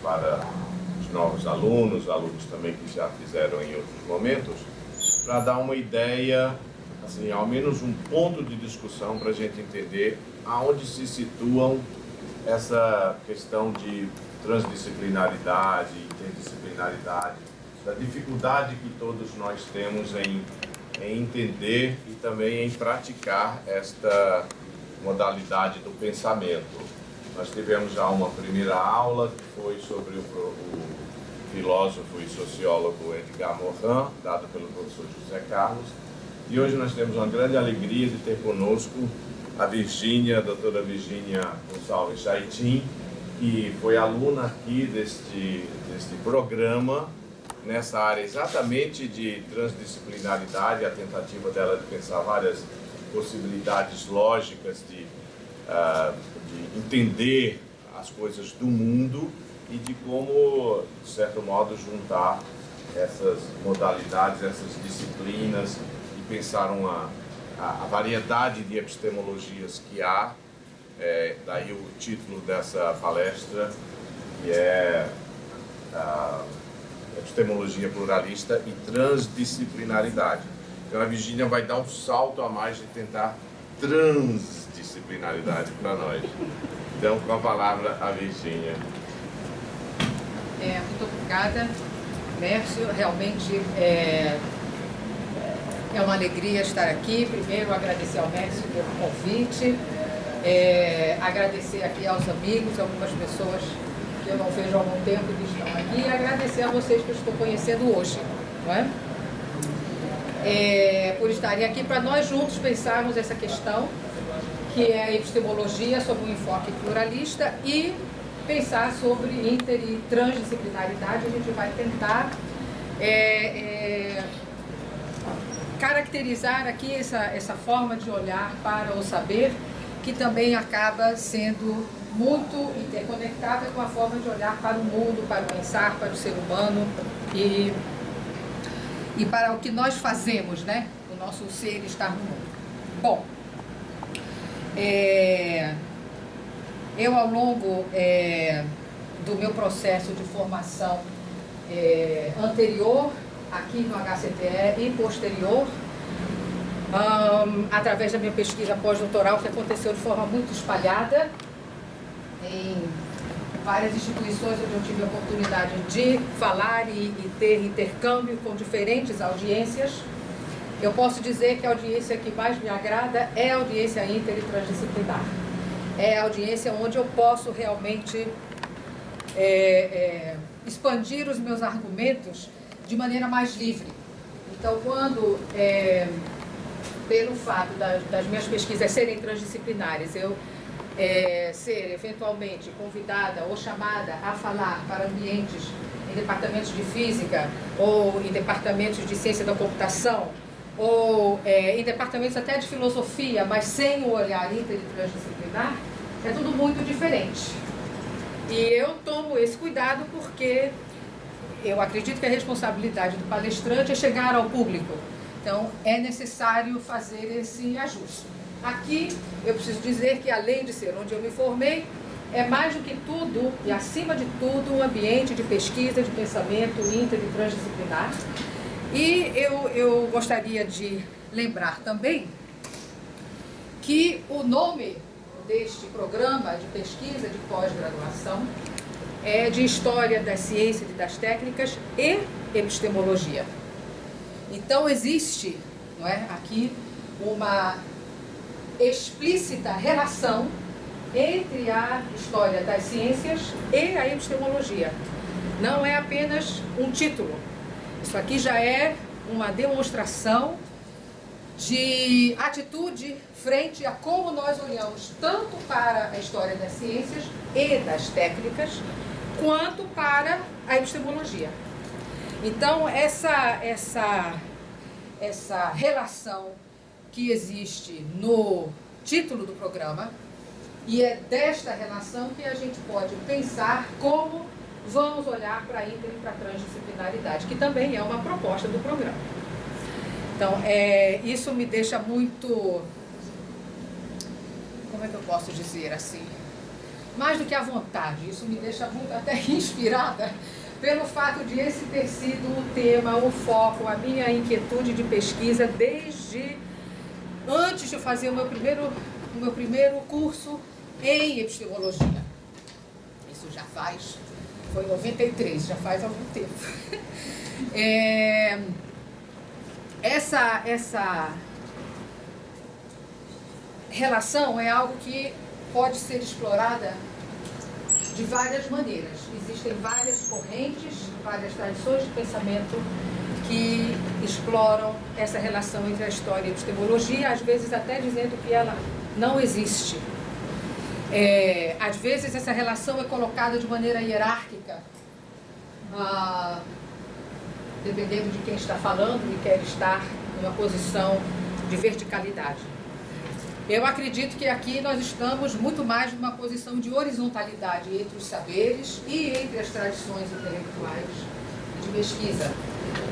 para os novos alunos também que já fizeram em outros momentos, para dar uma ideia, assim, ao menos um ponto de discussão para a gente entender aonde se situam essa questão de transdisciplinaridade, interdisciplinaridade, da dificuldade que todos nós temos em entender e também em praticar esta modalidade do pensamento. Nós tivemos já uma primeira aula que foi sobre o filósofo e sociólogo Edgar Morin, dado pelo professor José Carlos, e hoje nós temos uma grande alegria de ter conosco a Virgínia, a doutora Virgínia Gonçalves Chaitin, que foi aluna aqui deste programa, nessa área exatamente de transdisciplinaridade, a tentativa dela de pensar várias possibilidades lógicas de entender as coisas do mundo e de como, de certo modo, juntar essas modalidades, essas disciplinas e pensar a variedade de epistemologias que há. Daí o título dessa palestra, que é Epistemologia Pluralista e Transdisciplinaridade. Então a Virgínia vai dar um salto a mais de tentar transdisciplinaridade para nós. Então, com a palavra, a Virgínia. Muito obrigada, Mércio. Realmente é uma alegria estar aqui. Primeiro, agradecer ao Mércio pelo convite, agradecer aqui aos amigos, algumas pessoas que eu não vejo há algum tempo que estão aqui, e agradecer a vocês que eu estou conhecendo hoje, não é? Por estarem aqui para nós juntos pensarmos essa questão, que é a epistemologia sob um enfoque pluralista, e pensar sobre inter e transdisciplinaridade. A gente vai tentar caracterizar aqui essa forma de olhar para o saber, que também acaba sendo muito interconectada com a forma de olhar para o mundo, para o pensar, para o ser humano e para o que nós fazemos, né? O nosso ser estar no mundo. Bom, eu ao longo do meu processo de formação anterior, aqui no HCTE, e posterior, através da minha pesquisa pós-doutoral, que aconteceu de forma muito espalhada, em várias instituições onde eu tive a oportunidade de falar e ter intercâmbio com diferentes audiências. Eu posso dizer que a audiência que mais me agrada é a audiência inter e transdisciplinar. É a audiência onde eu posso realmente expandir os meus argumentos de maneira mais livre. Então, quando, pelo fato das minhas pesquisas serem transdisciplinares, eu ser eventualmente convidada ou chamada a falar para ambientes em departamentos de física ou em departamentos de ciência da computação ou em departamentos até de filosofia, mas sem o olhar inter e transdisciplinar, é tudo muito diferente. E eu tomo esse cuidado porque eu acredito que a responsabilidade do palestrante é chegar ao público. Então, é necessário fazer esse ajuste. Aqui, eu preciso dizer que, além de ser onde eu me formei, é mais do que tudo, e acima de tudo, um ambiente de pesquisa, de pensamento inter e transdisciplinar. E eu gostaria de lembrar também que o nome deste programa de pesquisa de pós-graduação é de História das Ciências e das Técnicas e Epistemologia. Então, existe, não é, aqui uma explícita relação entre a história das ciências e a epistemologia. Não é apenas um título. Isso aqui já é uma demonstração de atitude frente a como nós olhamos tanto para a história das ciências e das técnicas, quanto para a epistemologia. Então, essa relação que existe no título do programa, e é desta relação que a gente pode pensar como vamos olhar para a inter e para a transdisciplinaridade, que também é uma proposta do programa. Então, isso me deixa muito, como é que eu posso dizer assim, mais do que à vontade, isso me deixa muito até inspirada pelo fato de esse ter sido o tema, o foco, a minha inquietude de pesquisa desde antes de fazer o meu primeiro curso em epistemologia. Isso foi em 93, já faz algum tempo. Essa relação é algo que pode ser explorada de várias maneiras. Existem várias correntes, várias tradições de pensamento que exploram essa relação entre a história e a epistemologia, às vezes até dizendo que ela não existe. Às vezes essa relação é colocada de maneira hierárquica, dependendo de quem está falando e quer estar numa posição de verticalidade. Eu acredito que aqui nós estamos muito mais numa posição de horizontalidade entre os saberes e entre as tradições intelectuais de pesquisa,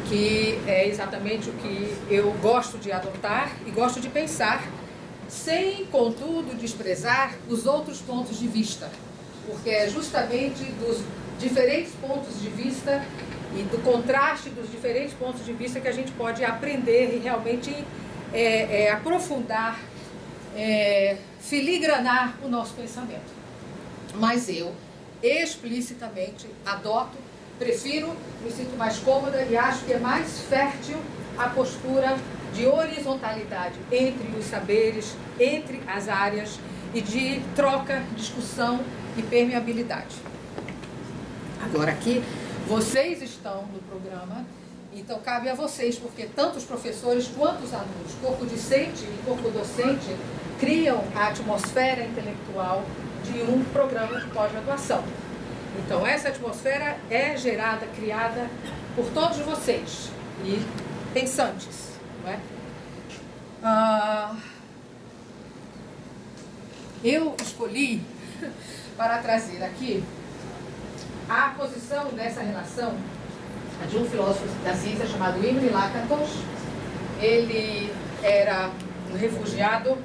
que é exatamente o que eu gosto de adotar e gosto de pensar, sem, contudo, desprezar os outros pontos de vista, porque é justamente dos diferentes pontos de vista e do contraste dos diferentes pontos de vista que a gente pode aprender e realmente aprofundar, filigranar o nosso pensamento. Mas eu, explicitamente, prefiro, me sinto mais cômoda e acho que é mais fértil a postura de horizontalidade entre os saberes, entre as áreas e de troca, discussão e permeabilidade. Agora aqui, vocês estão no programa, então cabe a vocês, porque tanto os professores quanto os alunos, corpo discente e corpo docente, criam a atmosfera intelectual de um programa de pós-graduação. Então essa atmosfera é criada por todos vocês e pensantes, não é? Eu escolhi para trazer aqui a posição dessa relação de um filósofo da ciência chamado Imre Lakatos. Ele era um refugiado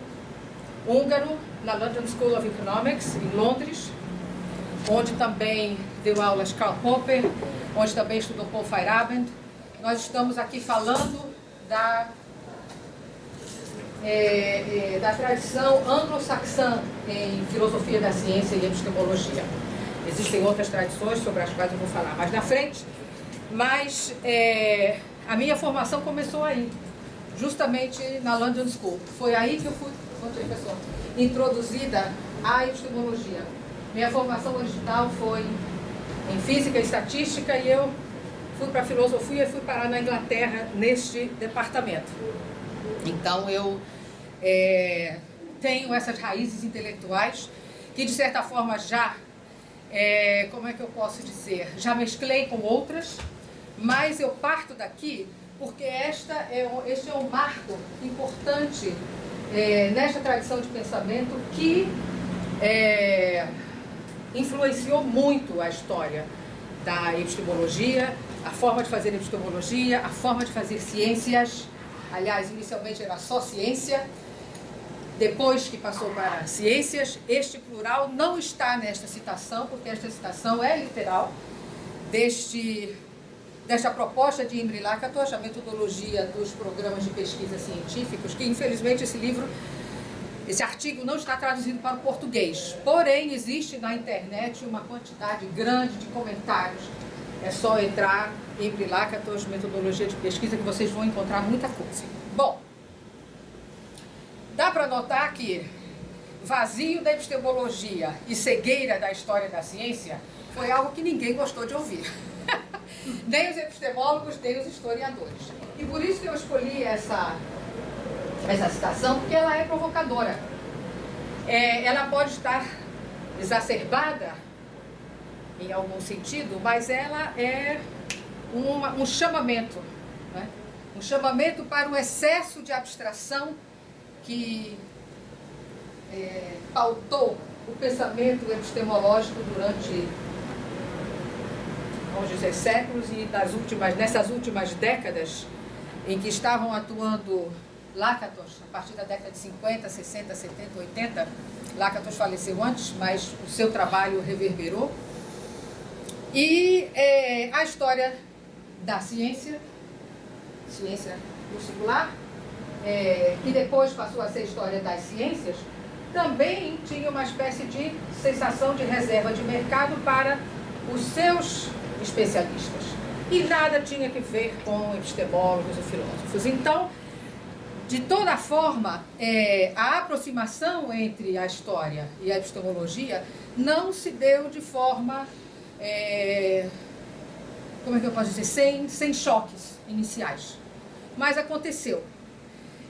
húngaro na London School of Economics, em Londres, onde também deu aulas Karl Popper, onde também estudou Paul Feyerabend. Nós estamos aqui falando da tradição anglo-saxã em filosofia da ciência e epistemologia. Existem outras tradições sobre as quais eu vou falar mais na frente, mas a minha formação começou aí, justamente na London School. Foi aí que eu fui, professor, introduzida à epistemologia. Minha formação original foi em física e estatística e eu fui para a filosofia e fui parar na Inglaterra neste departamento. Então eu tenho essas raízes intelectuais que de certa forma já, como é que eu posso dizer, já mesclei com outras, mas eu parto daqui porque este é um marco importante nesta tradição de pensamento que influenciou muito a história da epistemologia, a forma de fazer epistemologia, a forma de fazer ciências. Aliás, inicialmente era só ciência, depois que passou para ciências. Este plural não está nesta citação, porque esta citação é literal desta proposta de Imre Lakatos, a metodologia dos programas de pesquisa científicos, que infelizmente esse artigo não está traduzido para o português. Porém, existe na internet uma quantidade grande de comentários. É só entrar em Imre Lakatos, metodologia de pesquisa, que vocês vão encontrar muita coisa. Bom, dá para notar que vazio da epistemologia e cegueira da história da ciência foi algo que ninguém gostou de ouvir. Nem os epistemólogos, nem os historiadores. E por isso que eu escolhi essa citação, porque ela é provocadora. Ela pode estar exacerbada em algum sentido, mas ela é um chamamento, né? Um chamamento para o excesso de abstração que pautou o pensamento epistemológico durante, vamos dizer, séculos, e nessas últimas décadas em que estavam atuando Lakatos, a partir da década de 50, 60, 70, 80. Lakatos faleceu antes, mas o seu trabalho reverberou. E a história da ciência no singular, que depois passou a ser história das ciências, também tinha uma espécie de sensação de reserva de mercado para os seus especialistas. E nada tinha que ver com epistemólogos e filósofos. Então, de toda forma, a aproximação entre a história e a epistemologia não se deu de forma, como é que eu posso dizer, sem choques iniciais. Mas aconteceu.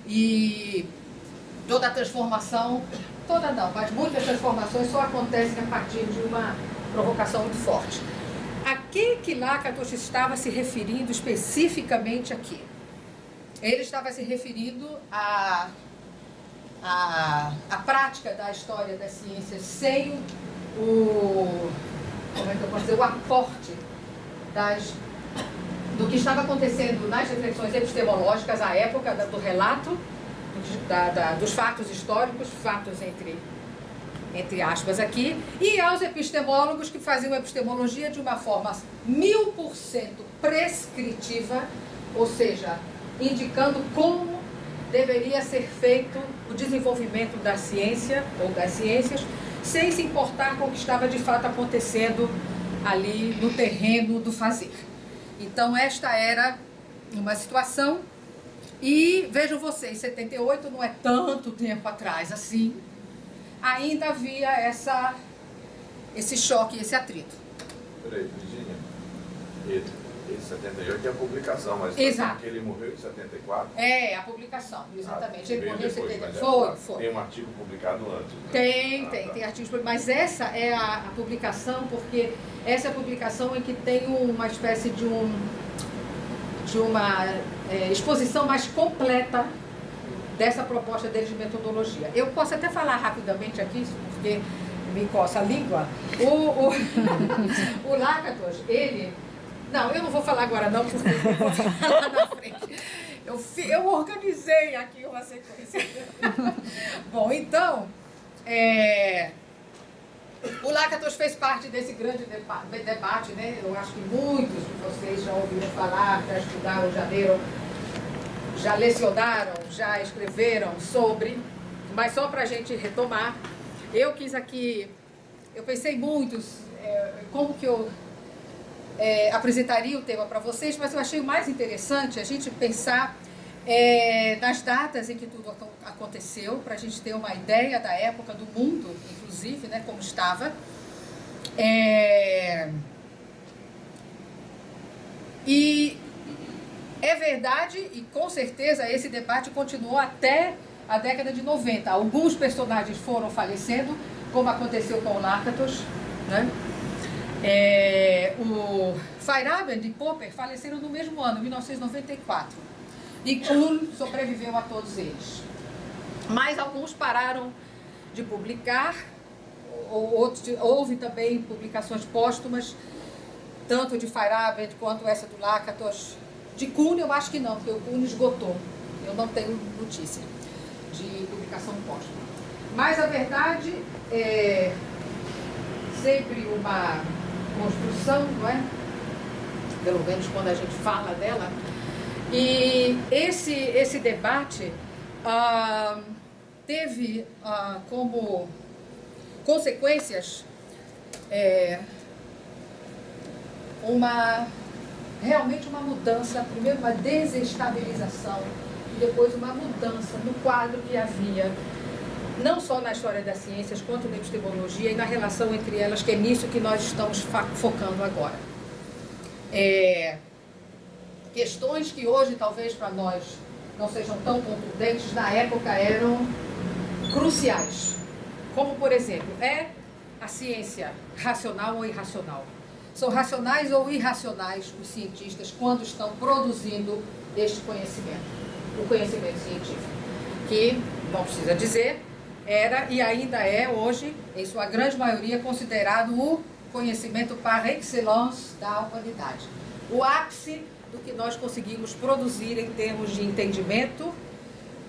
E toda a transformação, toda não, mas muitas transformações só acontecem a partir de uma provocação muito forte. A que Lakatos estava se referindo especificamente aqui? Ele estava se referindo à prática da história das ciências sem o aporte do que estava acontecendo nas reflexões epistemológicas à época do relato dos fatos históricos, fatos entre aspas aqui, e aos epistemólogos que faziam epistemologia de uma forma 1000% prescritiva, ou seja, indicando como deveria ser feito o desenvolvimento da ciência ou das ciências, sem se importar com o que estava de fato acontecendo ali no terreno do fazer. Então esta era uma situação, e vejam vocês, 78 não é tanto tempo atrás assim, ainda havia esse choque, esse atrito. Peraí, Virginia, esse 78 é a publicação, mas exato. Que ele morreu em 74? A publicação, exatamente. Ele morreu em depois, 74. Foi. Tem um artigo publicado antes. Né? Tem artigos publicados, mas essa é a publicação, porque essa é a publicação em que tem uma espécie de uma exposição mais completa dessa proposta deles de metodologia. Eu posso até falar rapidamente aqui, porque me coça a língua. O Lakatos, ele... Não, eu não vou falar agora não, porque eu vou falar lá na frente. Eu organizei aqui uma sequência. Bom, então, o Lakatos fez parte desse grande debate, né? Eu acho que muitos de vocês já ouviram falar, já estudaram, já leram, já lecionaram, já escreveram sobre, mas só para a gente retomar, eu quis aqui, eu pensei muito como que eu apresentaria o tema para vocês, mas eu achei o mais interessante a gente pensar nas datas em que tudo aconteceu, para a gente ter uma ideia da época do mundo, inclusive, né, como estava. E é verdade, e com certeza esse debate continuou até a década de 90. Alguns personagens foram falecendo, como aconteceu com o Lakatos, né? O Feyerabend e Popper faleceram no mesmo ano, 1994. E Kuhn sobreviveu a todos eles. Mas alguns pararam de publicar, houve também publicações póstumas, tanto de Feyerabend quanto essa do Lakatos. De Kuhn eu acho que não, porque o Kuhn esgotou. Eu não tenho notícia de publicação póstuma. Mas a verdade é sempre uma construção, não é? Pelo menos quando a gente fala dela. E esse debate teve como consequências realmente uma mudança, primeiro uma desestabilização e depois uma mudança no quadro que havia, não só na história das ciências, quanto na epistemologia e na relação entre elas, que é nisso que nós estamos focando agora. Questões que hoje, talvez para nós, não sejam tão contundentes, na época eram cruciais. Como, por exemplo, a ciência racional ou irracional? São racionais ou irracionais os cientistas quando estão produzindo este conhecimento, o conhecimento científico, que, não precisa dizer, era e ainda é hoje, em sua grande maioria, considerado o conhecimento par excellence da humanidade. O ápice do que nós conseguimos produzir em termos de entendimento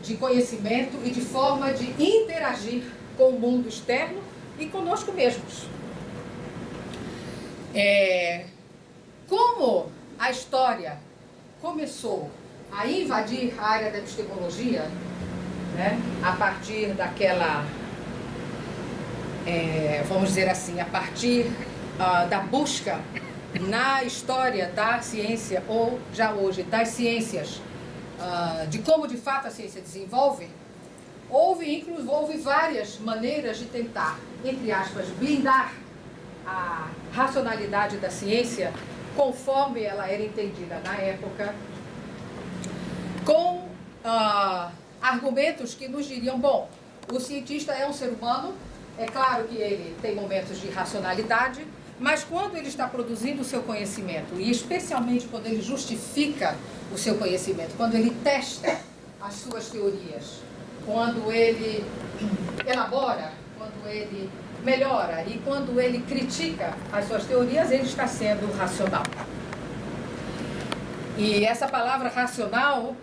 de conhecimento e de forma de interagir com o mundo externo e conosco mesmos. Como a história começou a invadir a área da epistemologia, né, a partir daquela, vamos dizer assim, a partir da busca na história da ciência, ou já hoje das ciências, de como de fato a ciência desenvolve, houve várias maneiras de tentar, entre aspas, blindar a racionalidade da ciência conforme ela era entendida na época, com argumentos que nos diriam, bom, o cientista é um ser humano, é claro que ele tem momentos de racionalidade, mas quando ele está produzindo o seu conhecimento, e especialmente quando ele justifica o seu conhecimento, quando ele testa as suas teorias, quando ele elabora, quando ele melhora e quando ele critica as suas teorias, ele está sendo racional. E essa palavra racional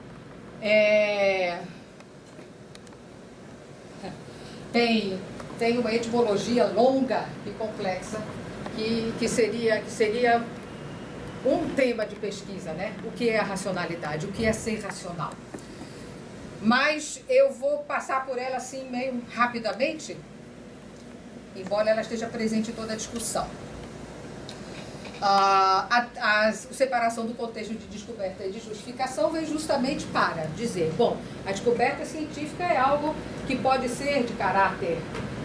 tem uma etimologia longa e complexa que seria um tema de pesquisa, né? O que é a racionalidade, o que é ser racional. Mas eu vou passar por ela assim meio rapidamente, embora ela esteja presente em toda a discussão. A separação do contexto de descoberta e de justificação vem justamente para dizer, bom, a descoberta científica é algo que pode ser de caráter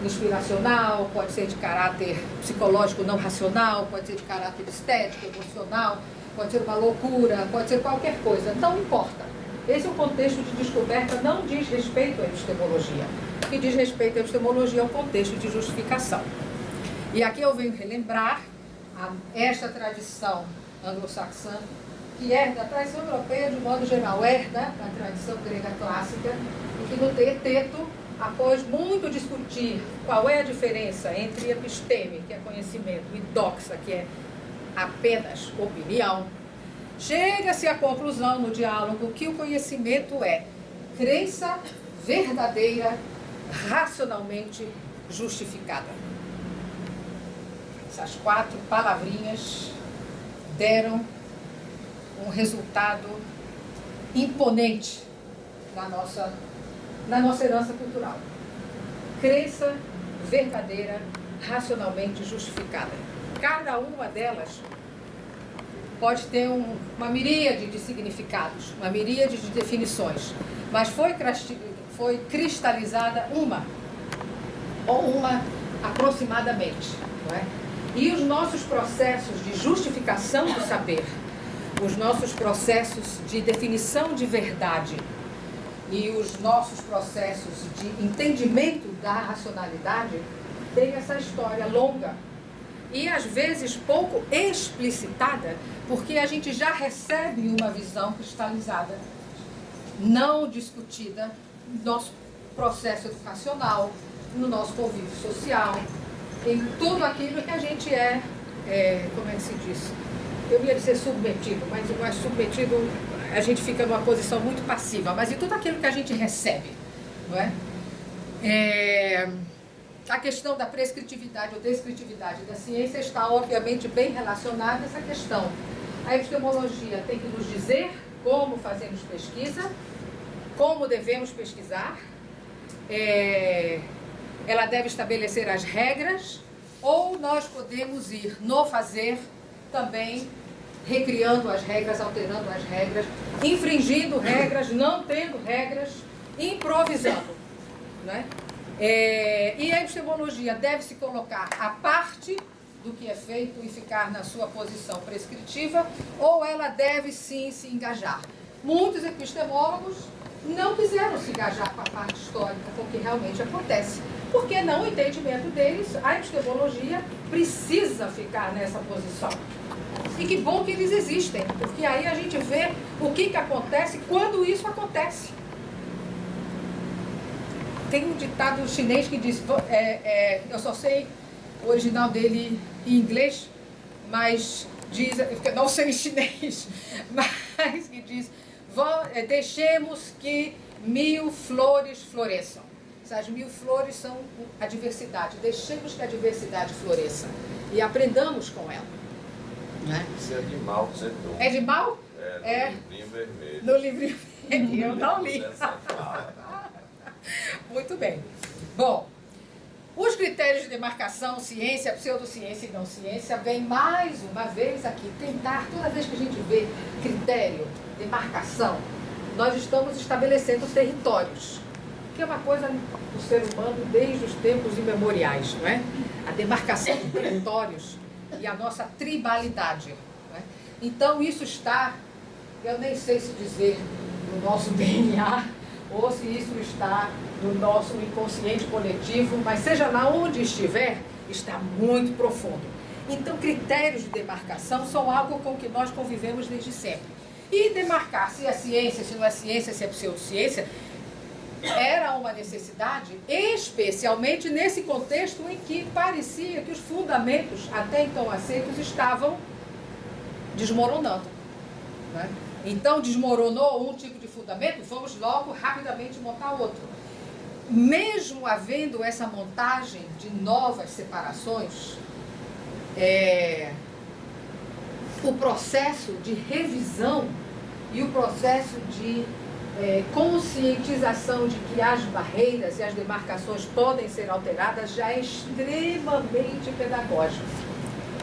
inspiracional, pode ser de caráter psicológico não racional, pode ser de caráter estético, emocional, pode ser uma loucura, pode ser qualquer coisa, não importa. Esse é o contexto de descoberta, não diz respeito à epistemologia. O que diz respeito à epistemologia é o contexto de justificação. E aqui eu venho relembrar esta tradição anglo-saxã, que herda a tradição europeia, de modo geral, herda a tradição grega clássica, e que no teto, após muito discutir qual é a diferença entre episteme, que é conhecimento, e doxa, que é apenas opinião, chega-se à conclusão no diálogo que o conhecimento é crença verdadeira, racionalmente justificada. Essas 4 palavrinhas deram um resultado imponente na nossa herança cultural. Crença verdadeira, racionalmente justificada. Cada uma delas pode ter uma miríade de significados, uma miríade de definições, mas foi cristalizada uma aproximadamente, não é? E os nossos processos de justificação do saber, os nossos processos de definição de verdade e os nossos processos de entendimento da racionalidade têm essa história longa e às vezes pouco explicitada, porque a gente já recebe uma visão cristalizada, não discutida no nosso processo educacional, no nosso convívio social, em tudo aquilo que a gente como é que se diz? Eu ia dizer submetido, mas eu acho submetido, a gente fica numa posição muito passiva, mas em tudo aquilo que a gente recebe, não é? A questão da prescritividade ou descritividade da ciência está obviamente bem relacionada a essa questão. A epistemologia tem que nos dizer como fazemos pesquisa, como devemos pesquisar, ela deve estabelecer as regras, ou nós podemos ir no fazer também recriando as regras, alterando as regras, infringindo regras, não tendo regras, improvisando, né? E a epistemologia deve se colocar à parte do que é feito e ficar na sua posição prescritiva, ou ela deve sim se engajar. Muitos epistemólogos não quiseram se engajar com a parte histórica, com o que realmente acontece, porque no entendimento deles, a epistemologia precisa ficar nessa posição. E que bom que eles existem, porque aí a gente vê o que acontece quando isso acontece. Tem um ditado chinês que diz, eu só sei o original dele em inglês, mas diz, eu não sei em chinês, mas que diz, deixemos que 1000 flores floresçam. Essas 1000 flores são a diversidade. Deixemos que a diversidade floresça e aprendamos com ela. Né? Isso é de Mao Zedong. É de Mao? É, no livrinho vermelho. No livrinho vermelho, eu não li. Muito bem. Bom, os critérios de demarcação, ciência, pseudociência e não ciência, vem mais uma vez aqui tentar, toda vez que a gente vê critério, demarcação, nós estamos estabelecendo territórios, que é uma coisa do ser humano desde os tempos imemoriais, não é? A demarcação de territórios e a nossa tribalidade. Não é? Então isso está, eu nem sei se dizer no nosso DNA, ou se isso está no nosso inconsciente coletivo, mas seja lá onde estiver, está muito profundo. Então, critérios de demarcação são algo com que nós convivemos desde sempre. E demarcar se é ciência, se não é ciência, se é pseudociência, era uma necessidade, especialmente nesse contexto em que parecia que os fundamentos, até então aceitos, estavam desmoronando. Né? Então, desmoronou um tipo de fundamento, vamos logo rapidamente montar outro. Mesmo havendo essa montagem de novas separações, o processo de revisão e o processo de conscientização de que as barreiras e as demarcações podem ser alteradas já é extremamente pedagógico.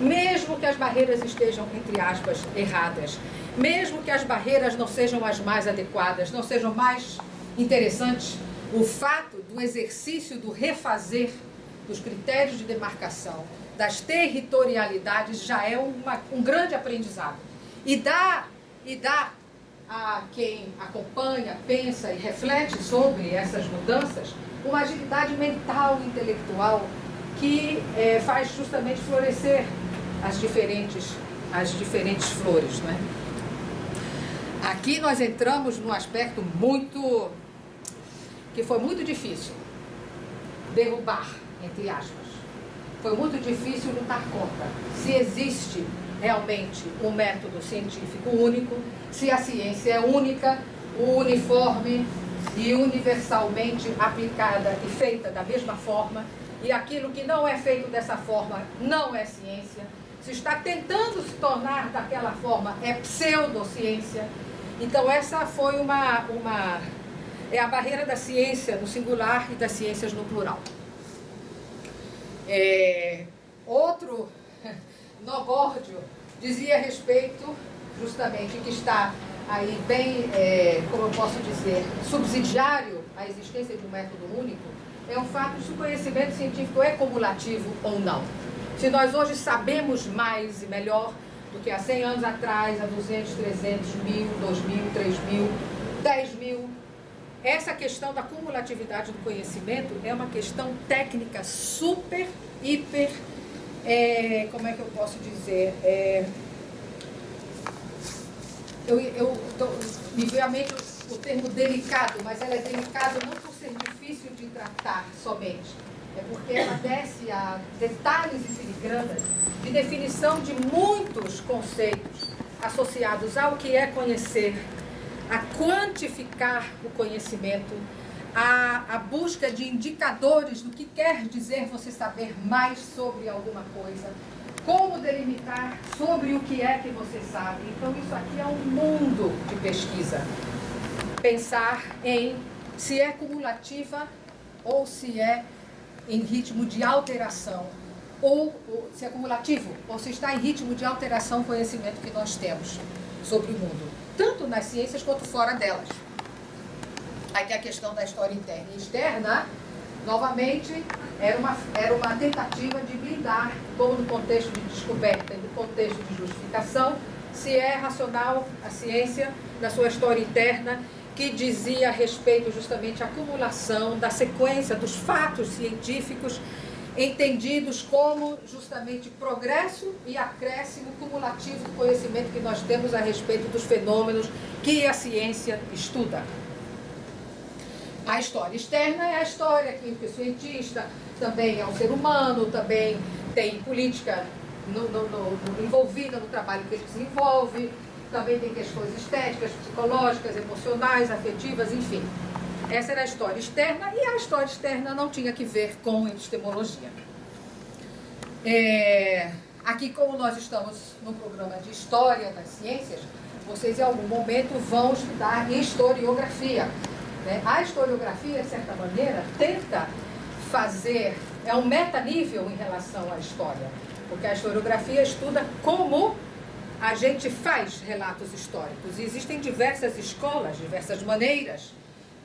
Mesmo que as barreiras estejam, entre aspas, erradas, mesmo que as barreiras não sejam as mais adequadas, não sejam mais interessantes, o fato do exercício do refazer dos critérios de demarcação, das territorialidades, já é um grande aprendizado. E dá a quem acompanha, pensa e reflete sobre essas mudanças uma agilidade mental e intelectual que faz justamente florescer as diferentes flores. Né? Aqui nós entramos num aspecto que foi muito difícil derrubar, entre aspas. Foi muito difícil lutar contra. Se existe realmente um método científico único, se a ciência é única, uniforme e universalmente aplicada e feita da mesma forma, e aquilo que não é feito dessa forma não é ciência, se está tentando se tornar daquela forma é pseudociência. Então essa foi é a barreira da ciência no singular e das ciências no plural. Outro, Nogórdio, dizia a respeito, justamente, que está aí bem, como eu posso dizer, subsidiário à existência de um método único, é o fato se o conhecimento científico é cumulativo ou não. Se nós hoje sabemos mais e melhor do que há 100 anos atrás, há 200, 300, 1000, 2000, 3000, 10.000, essa questão da cumulatividade do conhecimento é uma questão técnica super, hiper, como é que eu posso dizer? Me veio à mente o termo delicado, mas ela é delicada não por ser difícil de tratar somente, é porque ela desce a detalhes e filigranas de definição de muitos conceitos associados ao que é conhecer, a quantificar o conhecimento, a busca de indicadores do que quer dizer você saber mais sobre alguma coisa, como delimitar sobre o que é que você sabe. Então isso aqui é um mundo de pesquisa. Pensar em se é cumulativa ou se é em ritmo de alteração, ou se é cumulativo, ou se está em ritmo de alteração o conhecimento que nós temos sobre o mundo, tanto nas ciências quanto fora delas. Aqui a questão da história interna e externa, novamente, era uma tentativa de blindar, como no contexto de descoberta e no contexto de justificação, se é racional a ciência da sua história interna, que dizia a respeito justamente à acumulação da sequência dos fatos científicos entendidos como justamente progresso e acréscimo cumulativo do conhecimento que nós temos a respeito dos fenômenos que a ciência estuda. A história externa é a história que o cientista também é um ser humano, também tem política envolvida no trabalho que ele desenvolve, também tem questões estéticas, psicológicas, emocionais, afetivas, enfim. Essa era a história externa, e a história externa não tinha que ver com epistemologia. Aqui, como nós estamos no programa de História das Ciências, vocês em algum momento vão estudar historiografia, né? A historiografia, de certa maneira, tenta fazer, é um metanível em relação à história, porque a historiografia estuda como a gente faz relatos históricos. E existem diversas escolas, diversas maneiras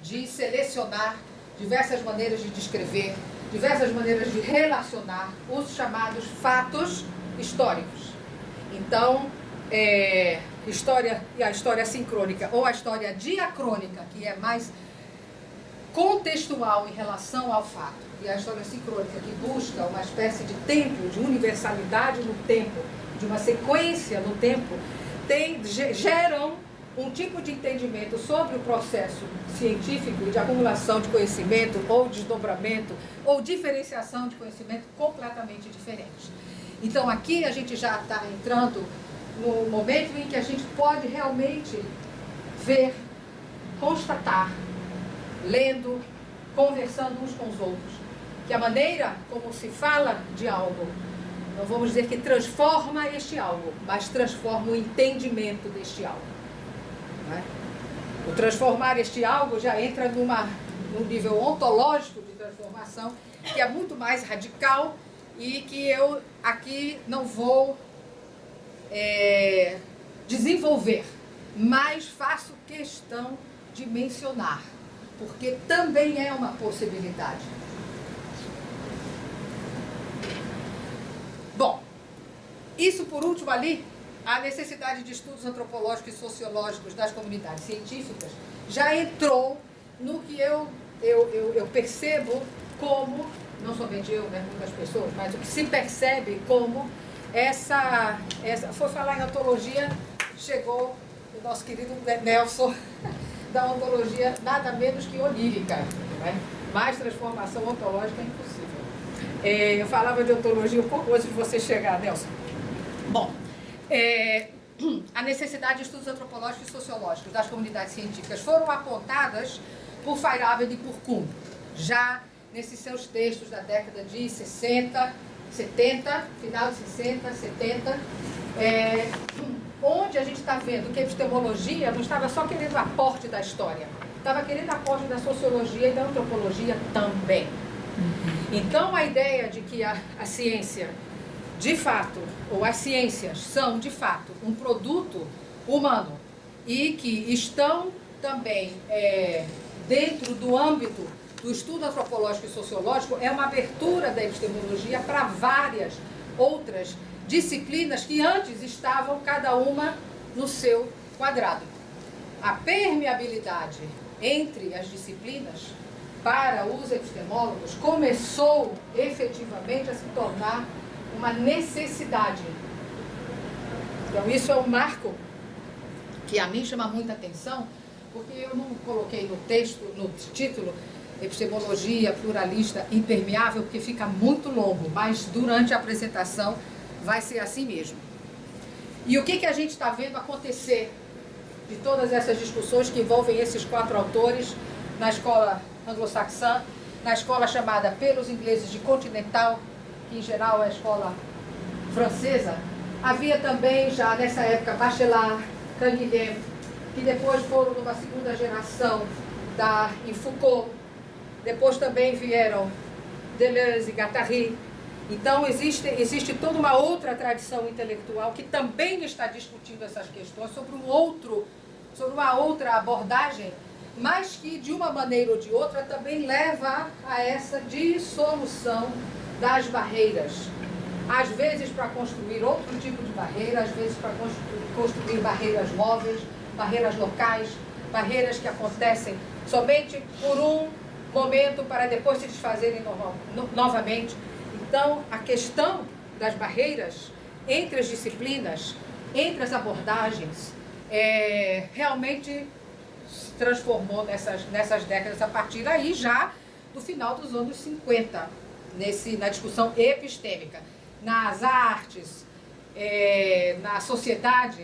de selecionar, diversas maneiras de descrever, diversas maneiras de relacionar os chamados fatos históricos. Então, a história sincrônica ou a história diacrônica, que é mais contextual em relação ao fato, e a história sincrônica, que busca uma espécie de tempo, de universalidade no tempo, de uma sequência no tempo, geram um tipo de entendimento sobre o processo científico e de acumulação de conhecimento, ou desdobramento, ou diferenciação de conhecimento completamente diferentes. Então, aqui a gente já está entrando no momento em que a gente pode realmente ver, constatar, lendo, conversando uns com os outros, que a maneira como se fala de algo, não vamos dizer que transforma este algo, mas transforma o entendimento deste algo. Não é? O transformar este algo já entra num nível ontológico de transformação, que é muito mais radical e que eu aqui não vou desenvolver, mas faço questão de mencionar, porque também é uma possibilidade. Bom, isso por último ali, a necessidade de estudos antropológicos e sociológicos das comunidades científicas já entrou no que eu percebo como, não somente eu, né, muitas pessoas, mas o que se percebe como essa foi falar em ontologia, chegou o nosso querido Nelson, da ontologia nada menos que onírica, né? Mais transformação ontológica é impossível. Eu falava de ontologia um pouco antes de você chegar, Nelson. Bom, a necessidade de estudos antropológicos e sociológicos das comunidades científicas foram apontadas por Feyerabend e por Kuhn, já nesses seus textos da década de 60, 70, final de 60, 70, onde a gente está vendo que a epistemologia não estava só querendo aporte da história, estava querendo aporte da sociologia e da antropologia também. Então, a ideia de que a ciência, de fato, ou as ciências são, de fato, um produto humano e que estão também dentro do âmbito do estudo antropológico e sociológico, é uma abertura da epistemologia para várias outras disciplinas que antes estavam cada uma no seu quadrado. A permeabilidade entre as disciplinas para os epistemólogos começou efetivamente a se tornar uma necessidade. Então, isso é um marco que a mim chama muita atenção, porque eu não coloquei no texto, no título, epistemologia pluralista impermeável, porque fica muito longo, mas durante a apresentação vai ser assim mesmo. E o que a gente está vendo acontecer de todas essas discussões que envolvem esses 4 autores na escola anglo-saxã, na escola chamada pelos ingleses de continental, que em geral é a escola francesa? Havia também já nessa época Bachelard, Canguilhem, que depois foram numa segunda geração em Foucault, depois também vieram Deleuze e Guattari. Então existe toda uma outra tradição intelectual que também está discutindo essas questões sobre uma outra abordagem, mas que de uma maneira ou de outra também leva a essa dissolução das barreiras. Às vezes para construir outro tipo de barreira, às vezes para construir barreiras móveis, barreiras locais, barreiras que acontecem somente por um momento para depois se desfazerem novamente. Então, a questão das barreiras entre as disciplinas, entre as abordagens, realmente se transformou nessas décadas, a partir daí já do final dos anos 50, na discussão epistêmica, nas artes, na sociedade.